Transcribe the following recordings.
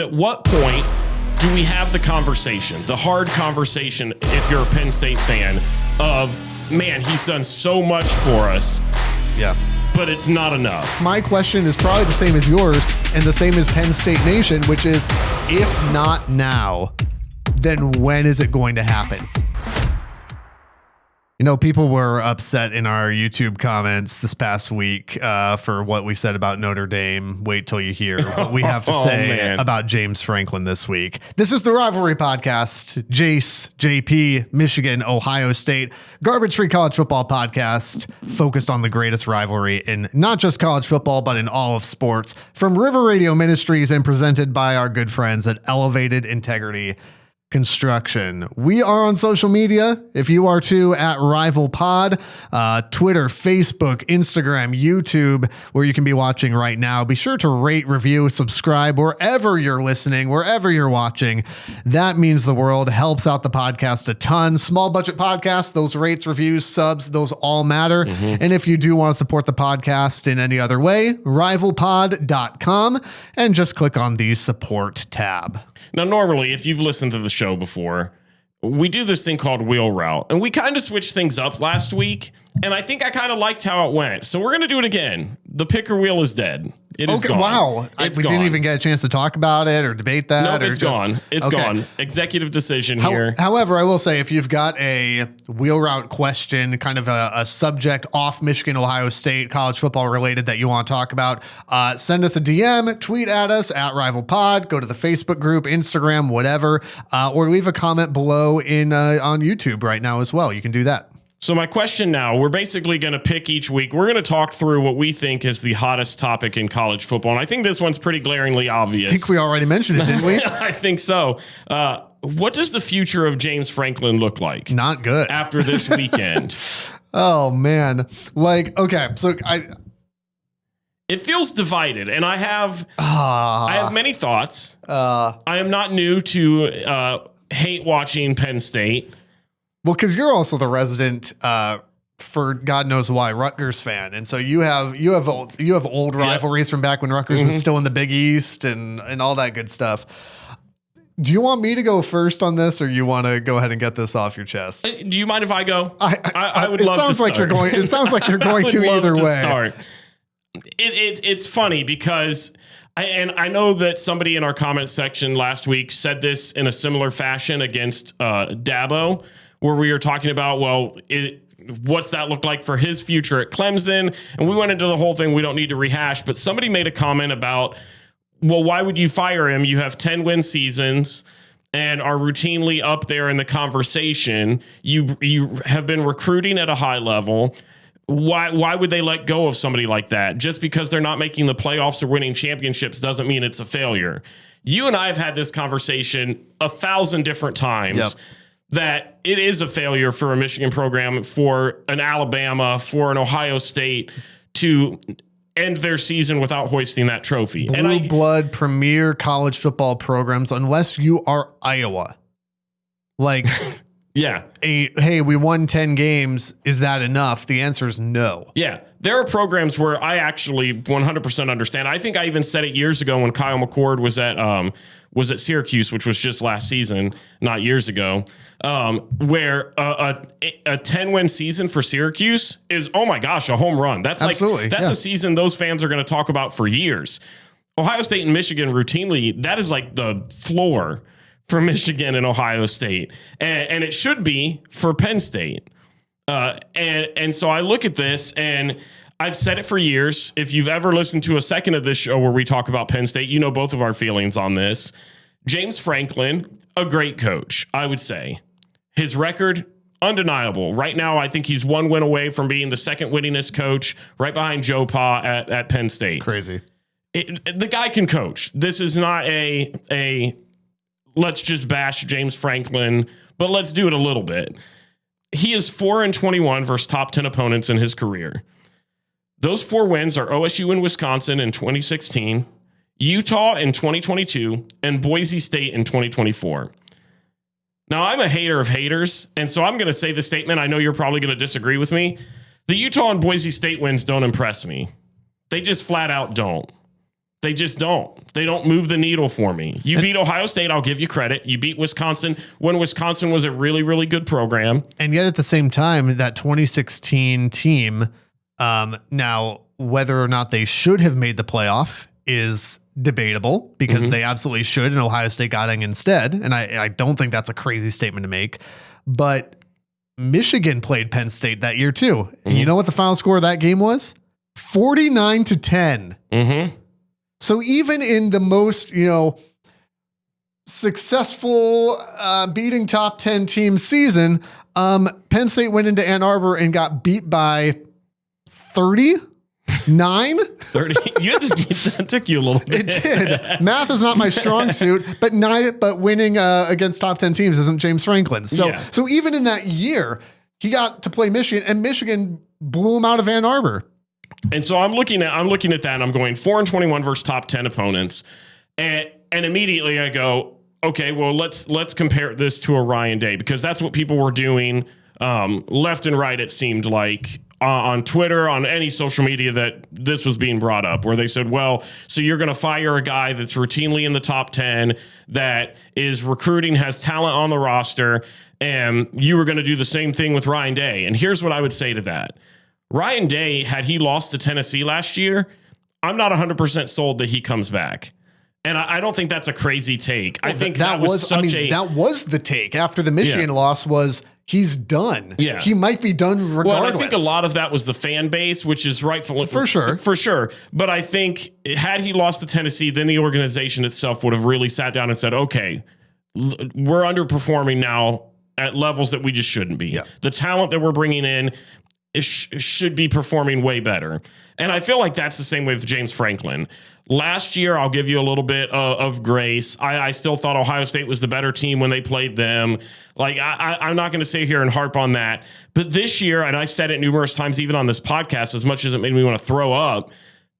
at what point do we have the conversation, the hard conversation, if you're a Penn State fan, of, man, he's done so much for us. Yeah. But it's not enough. My question is probably the same as yours and the same as Penn State Nation, which is, if not now, then when is it going to happen? You know, people were upset in our YouTube comments this past week for what we said about Notre Dame. Wait till you hear what we have to say about James Franklin this week. This is the Rivalry Podcast. Jace, JP, Michigan, Ohio State, garbage-free college football podcast focused on the greatest rivalry in not just college football, but in all of sports. From River Radio Ministries and presented by our good friends at Elevated Integrity Construction. We are on social media. If you are too, at Rival Pod, Twitter, Facebook, Instagram, YouTube, where you can be watching right now. Be sure to rate, review, subscribe wherever you're listening, wherever you're watching. That means the world, helps out the podcast a ton. Small budget podcast, those rates, reviews, subs, those all matter. And if you do want to support the podcast in any other way, rivalpod.com and just click on the support tab. Now, normally, if you've listened to the show before, we do this thing called Wheel Route, and we kind of switched things up last week, and I think I kind of liked how it went. So we're going to do it again. The picker wheel is dead. It is gone. Wow. We didn't even get a chance to talk about it or debate that. Nope, it's gone. It's gone. Executive decision here. However, I will say, if you've got a wheel route question, kind of a subject off Michigan, Ohio State, college football related that you want to talk about, send us a DM, tweet at us at Rival Pod, go to the Facebook group, Instagram, whatever, or leave a comment below in on YouTube right now as well. You can do that. So my question now, we're basically going to pick each week. We're going to talk through what we think is the hottest topic in college football. And I think this one's pretty glaringly obvious. I think we already mentioned it, didn't we? I think so. What does the future of James Franklin look like? Not good. After this weekend. Oh, man. Like, okay, so it feels divided, and I have many thoughts. I am not new to hate watching Penn State. Well, because you're also the resident, for God knows why, Rutgers fan, and so you have old rivalries from back when Rutgers was still in the Big East and all that good stuff. Do you want me to go first on this, or you want to go ahead and get this off your chest? Do you mind if I go? I would love to start. It sounds like you're going to either way. Start. It's funny because I know that somebody in our comment section last week said this in a similar fashion against Dabo, where we were talking about, what's that look like for his future at Clemson? And we went into the whole thing we don't need to rehash, but somebody made a comment about, well, why would you fire him? You have 10-win seasons and are routinely up there in the conversation. You have been recruiting at a high level. Why would they let go of somebody like that? Just because they're not making the playoffs or winning championships doesn't mean it's a failure. You and I have had this conversation 1,000 different times. That it is a failure for a Michigan program, for an Alabama, for an Ohio State to end their season without hoisting that trophy. Blue blood premier college football programs, unless you are Iowa. Like, yeah. Hey, we won 10 games. Is that enough? The answer is no. Yeah. There are programs where I actually 100% understand. I think I even said it years ago when Kyle McCord was at Syracuse, which was just last season, not years ago, where a 10-win season for Syracuse is, oh my gosh, a home run. That's absolutely a season those fans are going to talk about for years. Ohio State and Michigan routinely, that is like the floor for Michigan and Ohio State. And it should be for Penn State. And so I look at this, and I've said it for years. If you've ever listened to a second of this show where we talk about Penn State, you know both of our feelings on this. James Franklin, a great coach, I would say. His record, undeniable. Right now, I think he's one win away from being the second winningest coach, right behind Joe Pa at Penn State. Crazy. The guy can coach. This is not a let's just bash James Franklin, but let's do it a little bit. He is 4-21 versus top 10 opponents in his career. Those 4 wins are OSU and Wisconsin in 2016, Utah in 2022, and Boise State in 2024. Now, I'm a hater of haters, and so I'm going to say the statement. I know you're probably going to disagree with me. The Utah and Boise State wins don't impress me. They just flat out don't. They just don't. They don't move the needle for me. You beat Ohio State, I'll give you credit. You beat Wisconsin when Wisconsin was a really, really good program. And yet at the same time, that 2016 team, now whether or not they should have made the playoff is debatable, because they absolutely should, and Ohio State got in instead. And I don't think that's a crazy statement to make. But Michigan played Penn State that year too. And you know what the final score of that game was? 49-10. So even in the most, successful beating top 10 team season, Penn State went into Ann Arbor and got beat by 30. 30. That took you a little bit. It did. Math is not my strong suit, but winning against top 10 teams isn't James Franklin. So even in that year, he got to play Michigan, and Michigan blew him out of Ann Arbor. And so I'm looking at that, and I'm going 4-21 versus top 10 opponents, and immediately I go, okay, well let's compare this to a Ryan Day, because that's what people were doing left and right. It seemed like on Twitter, on any social media, that this was being brought up, where they said, well, so you're going to fire a guy that's routinely in the top 10, that is recruiting, has talent on the roster, and you were going to do the same thing with Ryan Day. And here's what I would say to that. Ryan Day, had he lost to Tennessee last year, I'm not 100% sold that he comes back. And I don't think that's a crazy take. Well, I think that was the take after the Michigan loss was, he's done. Yeah. He might be done regardless. Well, I think a lot of that was the fan base, which is rightful. For sure. But I think had he lost to Tennessee, then the organization itself would have really sat down and said, okay, we're underperforming now at levels that we just shouldn't be. Yeah. The talent that we're bringing in should be performing way better. And I feel like that's the same way with James Franklin. Last year, I'll give you a little bit of grace. I still thought Ohio State was the better team when they played them. Like, I'm not going to sit here and harp on that. But this year, and I've said it numerous times, even on this podcast, as much as it made me want to throw up,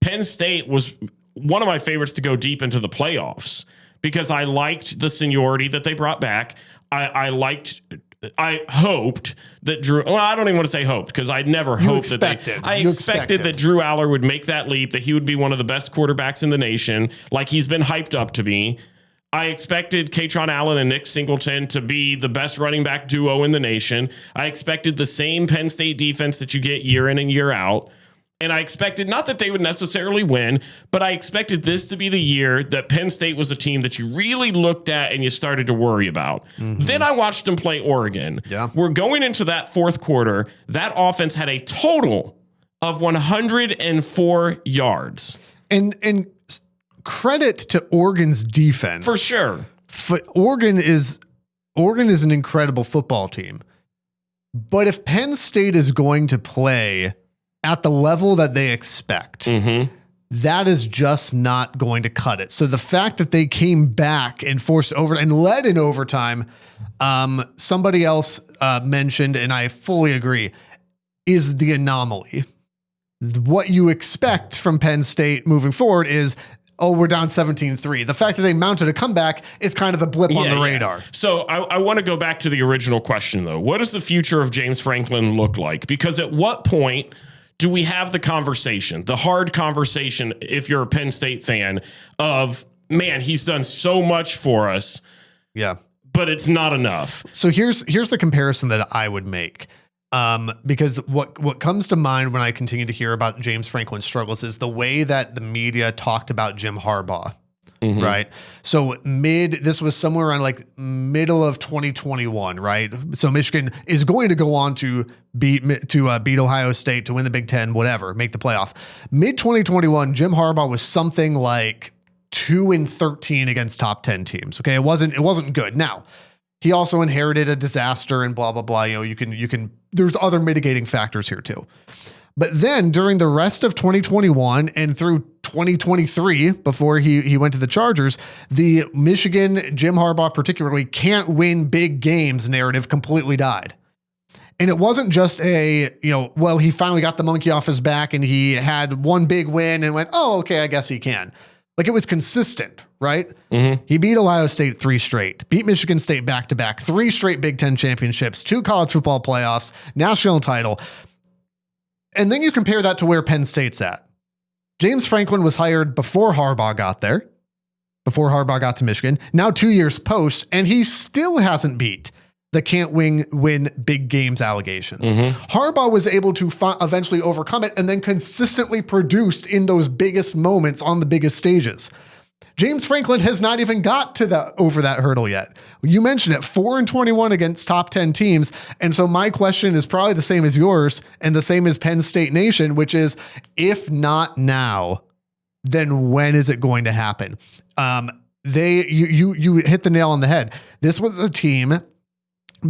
Penn State was one of my favorites to go deep into the playoffs, because I liked the seniority that they brought back. I hoped that Drew, well, I don't even want to say hoped, because I never hoped that I expected that Drew Aller would make that leap, that he would be one of the best quarterbacks in the nation, like he's been hyped up to be. I expected Katron Allen and Nick Singleton to be the best running back duo in the nation. I expected the same Penn State defense that you get year in and year out. And I expected, not that they would necessarily win, but I expected this to be the year that Penn State was a team that you really looked at and you started to worry about. Then I watched them play Oregon. Yeah. We're going into that fourth quarter. That offense had a total of 104 yards. And credit to Oregon's defense. For sure. Oregon is an incredible football team. But if Penn State is going to play at the level that they expect, that is just not going to cut it. So the fact that they came back and forced over and led in overtime, somebody else mentioned, and I fully agree, is the anomaly. What you expect from Penn State moving forward is, oh, we're down 17-3. The fact that they mounted a comeback is kind of the blip on the radar. So I want to go back to the original question, though. What does the future of James Franklin look like? Because at what point do we have the conversation, the hard conversation, if you're a Penn State fan, of, man, he's done so much for us, but it's not enough? So here's the comparison that I would make, because what comes to mind when I continue to hear about James Franklin's struggles is the way that the media talked about Jim Harbaugh. Right. So this was somewhere around like middle of 2021. Right. So Michigan is going to go on to beat Ohio State to win the Big Ten, whatever, make the playoff. Mid 2021, Jim Harbaugh was something like 2-13 against top 10 teams. Okay. It wasn't good. Now, he also inherited a disaster and blah, blah, blah. You can, there's other mitigating factors here too. But then during the rest of 2021 and through 2023, before he went to the Chargers, the Michigan, Jim Harbaugh particularly, can't win big games narrative completely died. And it wasn't just he finally got the monkey off his back and he had one big win and went, oh, okay, I guess he can. Like, it was consistent, right? He beat Ohio State 3 straight, beat Michigan State back-to-back, 3 straight Big Ten championships, 2 college football playoffs, national title. And then you compare that to where Penn State's at. James Franklin was hired before Harbaugh got there, before Harbaugh got to Michigan, now 2 years post, and he still hasn't beat the can't win big games allegations. Harbaugh was able to eventually overcome it and then consistently produced in those biggest moments on the biggest stages. James Franklin has not even got to over that hurdle yet. You mentioned it, 4-21 against top 10 teams. And so my question is probably the same as yours and the same as Penn State Nation, which is, if not now, then when is it going to happen? You hit the nail on the head. This was a team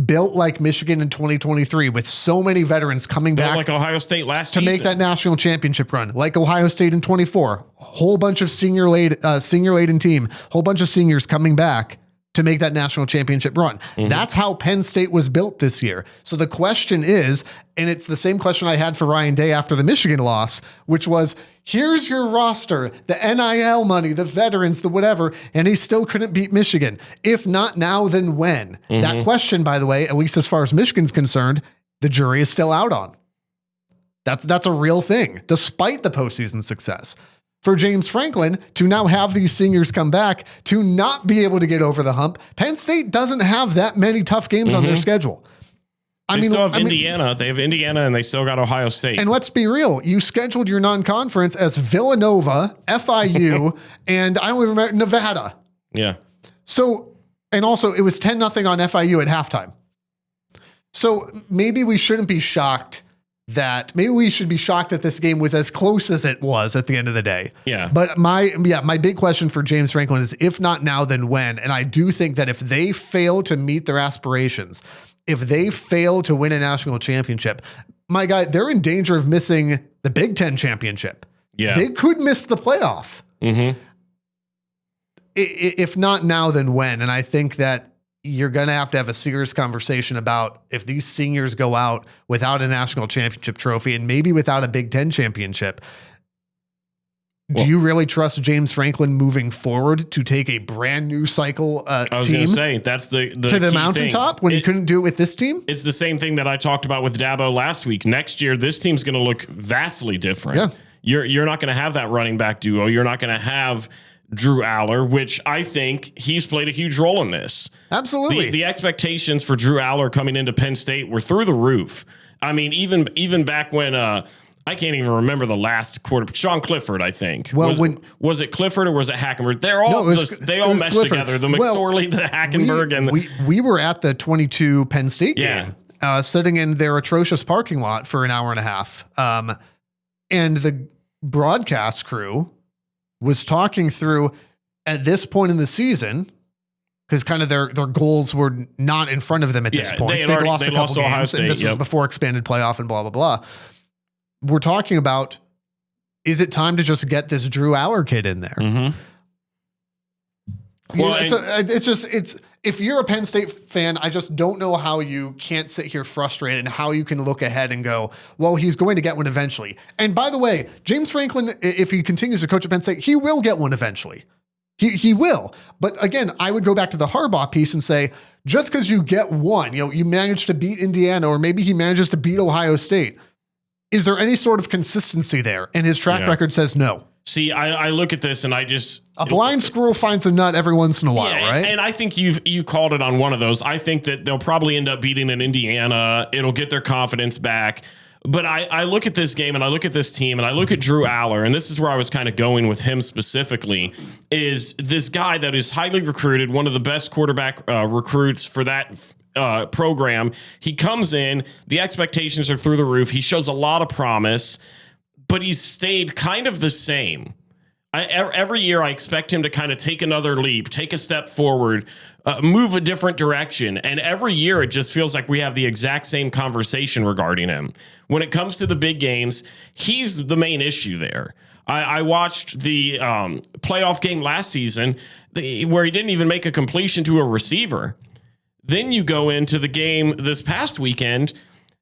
built like Michigan in 2023 with so many veterans coming back, like Ohio State last season, to make that national championship run, like Ohio State in 24, whole bunch of senior laden team, whole bunch of seniors coming back to make that national championship run. That's how Penn State was built this year. So the question is, and it's the same question I had for Ryan Day after the Michigan loss, which was, here's your roster, the NIL money, the veterans, the whatever, and he still couldn't beat Michigan. If not now, then when? That question, by the way, at least as far as Michigan's concerned, the jury is still out on. That's a real thing, despite the postseason success. For James Franklin to now have these seniors come back, to not be able to get over the hump, Penn State doesn't have that many tough games on their schedule. They still have Indiana. They have Indiana, and they still got Ohio State. And let's be real. You scheduled your non-conference as Villanova, FIU, and I don't even remember, Nevada. Yeah. So, and also it was 10-0 on FIU at halftime. So maybe we shouldn't be shocked maybe we should be shocked that this game was as close as it was at the end of the day. Yeah. But my big question for James Franklin is, if not now, then when? And I do think that if they fail to meet their aspirations, if they fail to win a national championship, my guy, they're in danger of missing the Big Ten championship. Yeah. They could miss the playoff. If not now, then when? And I think that you're going to have a serious conversation about if these seniors go out without a national championship trophy and maybe without a Big Ten championship. Do you really trust James Franklin moving forward to take a brand new cycle I was going to say, that's the to the mountaintop when he couldn't do it with this team? It's the same thing that I talked about with Dabo last week. Next year, this team's going to look vastly different. Yeah. You're not going to have that running back duo. You're not going to have Drew Aller, which I think he's played a huge role in this. Absolutely. The expectations for Drew Aller coming into Penn State were through the roof. I mean, even back when I can't even remember the last quarter. Sean Clifford, I think. Well, was it Clifford or was it Hackenberg? They're all they all meshed Clifford together. The McSorley, the Hackenberg, we were at the 22 Penn State game, sitting in their atrocious parking lot for an hour and a half, and the broadcast crew was talking through at this point in the season, because kind of their goals were not in front of them at this point. They lost a couple games, and this was before expanded playoff and blah, blah, blah. We're talking about, is it time to just get this Drew Aller kid in there? Well, if you're a Penn State fan, I just don't know how you can't sit here frustrated and how you can look ahead and go, well, he's going to get one eventually. And by the way, James Franklin, if he continues to coach at Penn State, he will get one eventually. He will. But again, I would go back to the Harbaugh piece and say, just because you get one, you manage to beat Indiana, or maybe he manages to beat Ohio State, is there any sort of consistency there? And his track record says no. See, I look at this and a blind squirrel finds a nut every once in a while, right? And I think you called it on one of those. I think that they'll probably end up beating an Indiana. It'll get their confidence back. But I look at this game and I look at this team and I look at Drew Aller, and this is where I was kind of going with him specifically, is this guy that is highly recruited, one of the best quarterback recruits for that program. He comes in, the expectations are through the roof. He shows a lot of promise, but he's stayed kind of the same. Every year I expect him to kind of take another leap, take a step forward, move a different direction. And every year it just feels like we have the exact same conversation regarding him. When it comes to the big games, he's the main issue there. I watched the playoff game last season where he didn't even make a completion to a receiver. Then you go into the game this past weekend,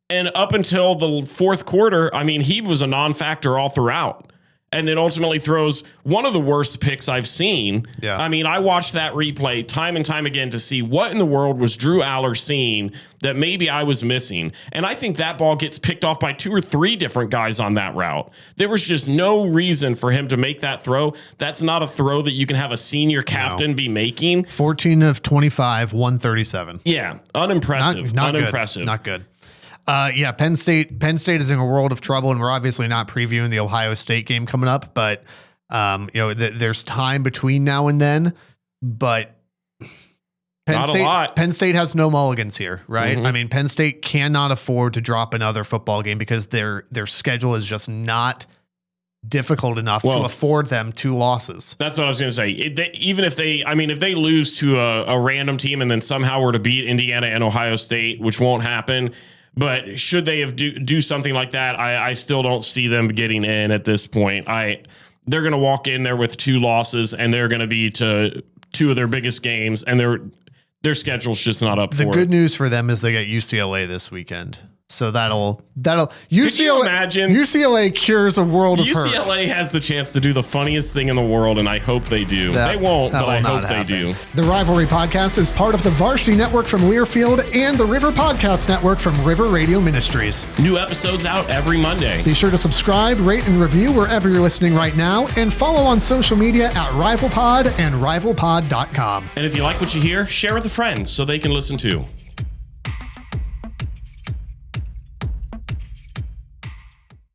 and up until the fourth quarter, I mean, he was a non-factor all throughout. and then ultimately throws one of the worst picks I've seen. Yeah. I mean, I watched that replay time and time again to see what in the world was Drew Aller seeing that maybe I was missing. And I think that ball gets picked off by 2 or 3 different guys on that route. There was just no reason for him to make that throw. That's not a throw that you can have a senior captain be making. 14 of 25, 137. Yeah, unimpressive. Not unimpressive. Good. Not good. Yeah, Penn State is in a world of trouble, and we're obviously not previewing the Ohio State game coming up, but there's time between now and then. But Penn State has no mulligans here, right? Mm-hmm. I mean, Penn State cannot afford to drop another football game because their schedule is just not difficult enough to afford them 2 losses. That's what I was going to say. Even if they lose to a random team and then somehow were to beat Indiana and Ohio State, which won't happen. But should they have do something like that, I still don't see them getting in at this point. They're going to walk in there with 2 losses, and they're going to be to 2 of their biggest games, and their schedule's just not up for it. The good news for them is they got UCLA this weekend. So that'll UCLA. Could you imagine? UCLA cures a world of hurt. UCLA has the chance to do the funniest thing in the world, and I hope they do. They won't, but I hope they do. The Rivalry Podcast is part of the Varsity Network from Learfield and the River Podcast Network from River Radio Ministries. New episodes out every Monday. Be sure to subscribe, rate, and review wherever you're listening right now, and follow on social media at RivalPod and RivalPod.com. And if you like what you hear, share with a friend so they can listen too.